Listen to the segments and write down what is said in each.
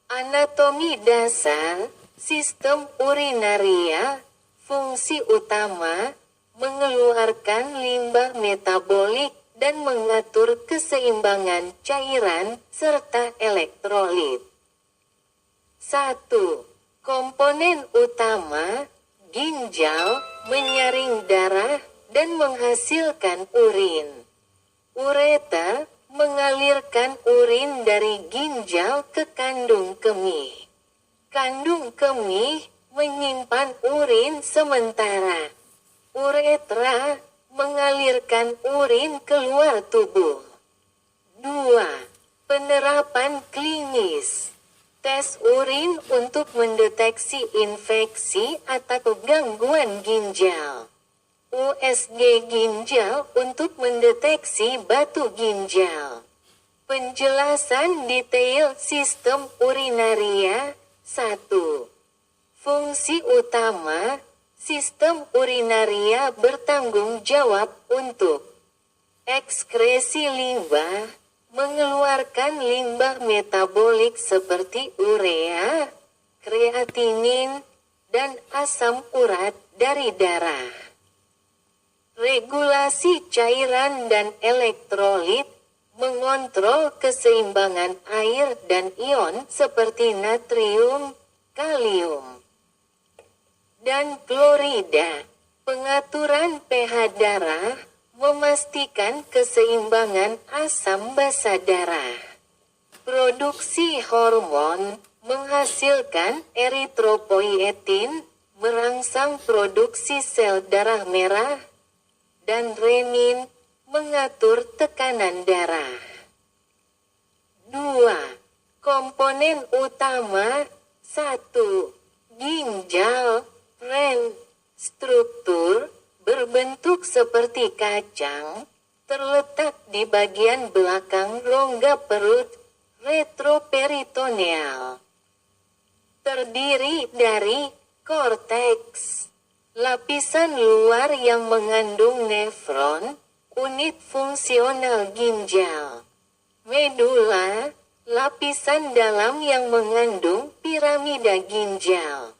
Anatomi dasar, sistem urinaria, fungsi utama, mengeluarkan limbah metabolik dan mengatur keseimbangan cairan serta elektrolit. 1. Komponen utama, ginjal, menyaring darah dan menghasilkan urin. Ureter, mengalirkan urin dari ginjal ke kandung kemih. Kandung kemih, menyimpan urin sementara. Uretra, mengalirkan urin keluar tubuh. 2. Penerapan klinis. Tes urin untuk mendeteksi infeksi atau gangguan ginjal. USG ginjal untuk mendeteksi batu ginjal. Penjelasan detail sistem urinaria. 1. Fungsi utama, sistem urinaria bertanggung jawab untuk ekskresi limbah, mengeluarkan limbah metabolik seperti urea, kreatinin, dan asam urat dari darah. Regulasi cairan dan elektrolit, mengontrol keseimbangan air dan ion seperti natrium, kalium, dan klorida. Pengaturan pH darah, memastikan keseimbangan asam basa darah. Produksi hormon, menghasilkan eritropoietin, merangsang produksi sel darah merah, dan renin, mengatur tekanan darah. 2. Komponen utama. 1. Ginjal, ren, struktur, berbentuk seperti kacang, terletak di bagian belakang rongga perut, retroperitoneal. Terdiri dari korteks, lapisan luar yang mengandung nefron, unit fungsional ginjal. Medula, lapisan dalam yang mengandung piramida ginjal.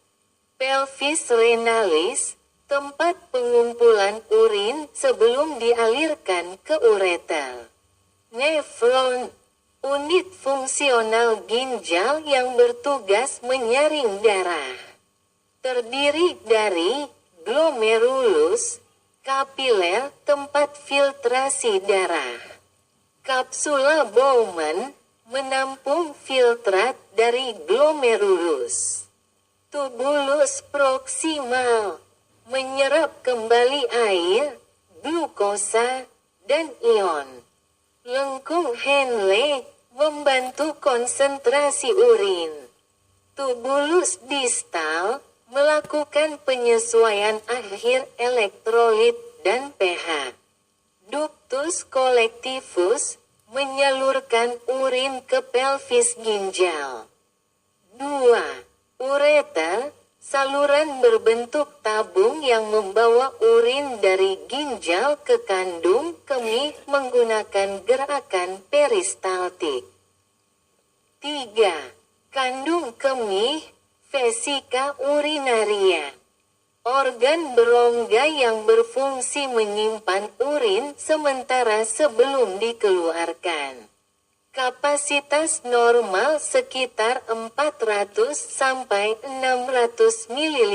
Pelvis renalis, tempat pengumpulan urin sebelum dialirkan ke ureter. Nefron, unit fungsional ginjal yang bertugas menyaring darah. Terdiri dari glomerulus, kapiler tempat filtrasi darah. Kapsula Bowman, menampung filtrat dari glomerulus. Tubulus proksimal, menyerap kembali air, glukosa, dan ion. Lengkung Henle, membantu konsentrasi urin. Tubulus distal, melakukan penyesuaian akhir elektrolit dan pH. Ductus collectivus, menyalurkan urin ke pelvis ginjal. 2. Ureter, saluran berbentuk tabung yang membawa urin dari ginjal ke kandung kemih menggunakan gerakan peristaltik. 3. Kandung kemih, vesika urinaria. Organ berongga yang berfungsi menyimpan urin sementara sebelum dikeluarkan. Kapasitas normal sekitar 400 sampai 600 ml.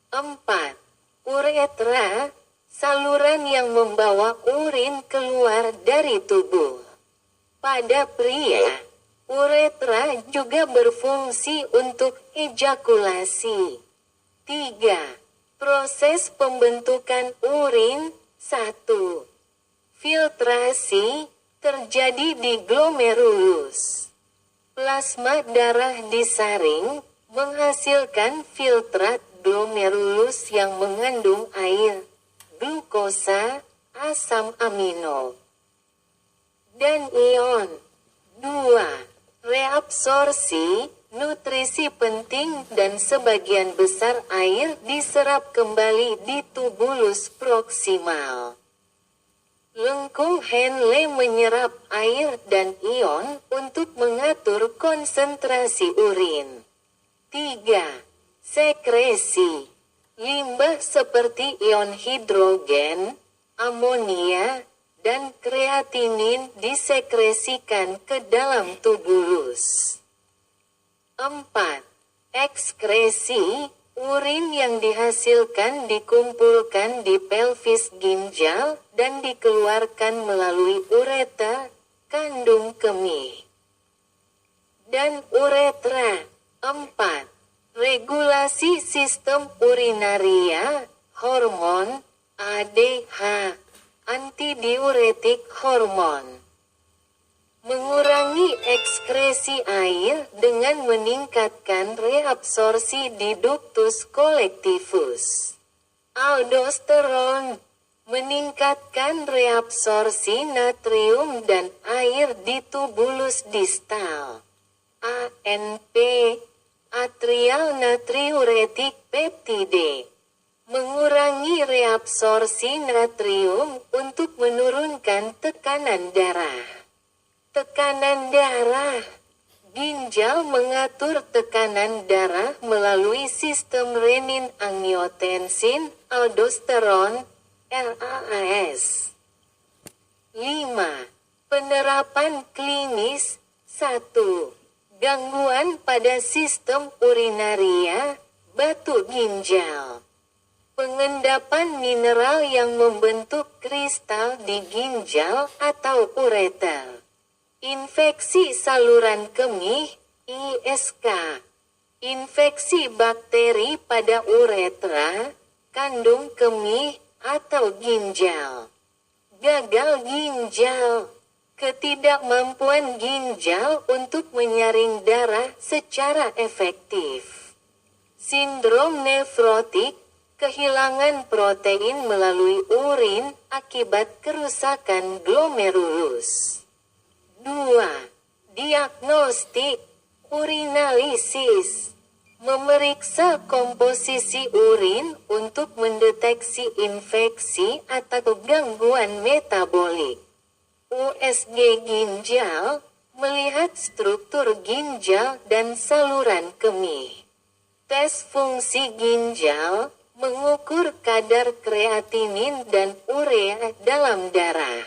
4. Uretra, saluran yang membawa urin keluar dari tubuh. Pada pria, uretra juga berfungsi untuk ejakulasi. 3. Proses pembentukan urin. 1. Filtrasi, terjadi di glomerulus. Plasma darah disaring, menghasilkan filtrat glomerulus yang mengandung air, glukosa, asam amino, dan ion. 2. Reabsorpsi, nutrisi penting dan sebagian besar air diserap kembali di tubulus proksimal. Lengkung Henle menyerap air dan ion untuk mengatur kondisi konsentrasi urin. 3. Sekresi. Limbah seperti ion hidrogen, amonia, dan kreatinin disekresikan ke dalam tubulus. 4. Ekskresi. Urin yang dihasilkan dikumpulkan di pelvis ginjal dan dikeluarkan melalui ureter, kandung kemih, dan uretra. 4. Regulasi sistem urinaria, hormon, ADH, antidiuretik hormon. Mengurangi ekskresi air dengan meningkatkan reabsorsi di ductus collectivus. Aldosteron. Meningkatkan reabsorsi natrium dan air di tubulus distal. ANP. Atrial natriuretik peptide. Mengurangi reabsorsi natrium untuk menurunkan tekanan darah. Tekanan darah. Ginjal mengatur tekanan darah melalui sistem renin-angiotensin, aldosteron, RAAS. 5. Penerapan klinis. 1. Gangguan pada sistem urinaria, batu ginjal. Pengendapan mineral yang membentuk kristal di ginjal atau ureter. Infeksi saluran kemih, ISK. Infeksi bakteri pada uretra, kandung kemih, atau ginjal. Gagal ginjal. Ketidakmampuan ginjal untuk menyaring darah secara efektif. Sindrom nefrotik. Kehilangan protein melalui urin akibat kerusakan glomerulus. 2. Diagnostik. Urinalisis. Memeriksa komposisi urin untuk mendeteksi infeksi atau gangguan metabolik. USG ginjal. Melihat struktur ginjal dan saluran kemih. Tes fungsi ginjal. Mengukur kadar kreatinin dan urea dalam darah.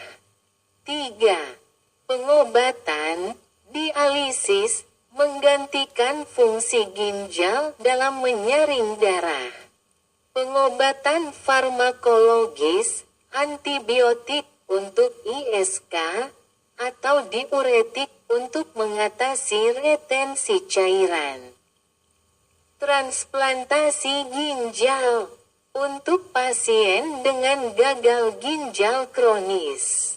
3. Pengobatan, dialisis, menggantikan fungsi ginjal dalam menyaring darah. Pengobatan farmakologis, antibiotik untuk ISK, atau diuretik untuk mengatasi retensi cairan. Transplantasi ginjal untuk pasien dengan gagal ginjal kronis.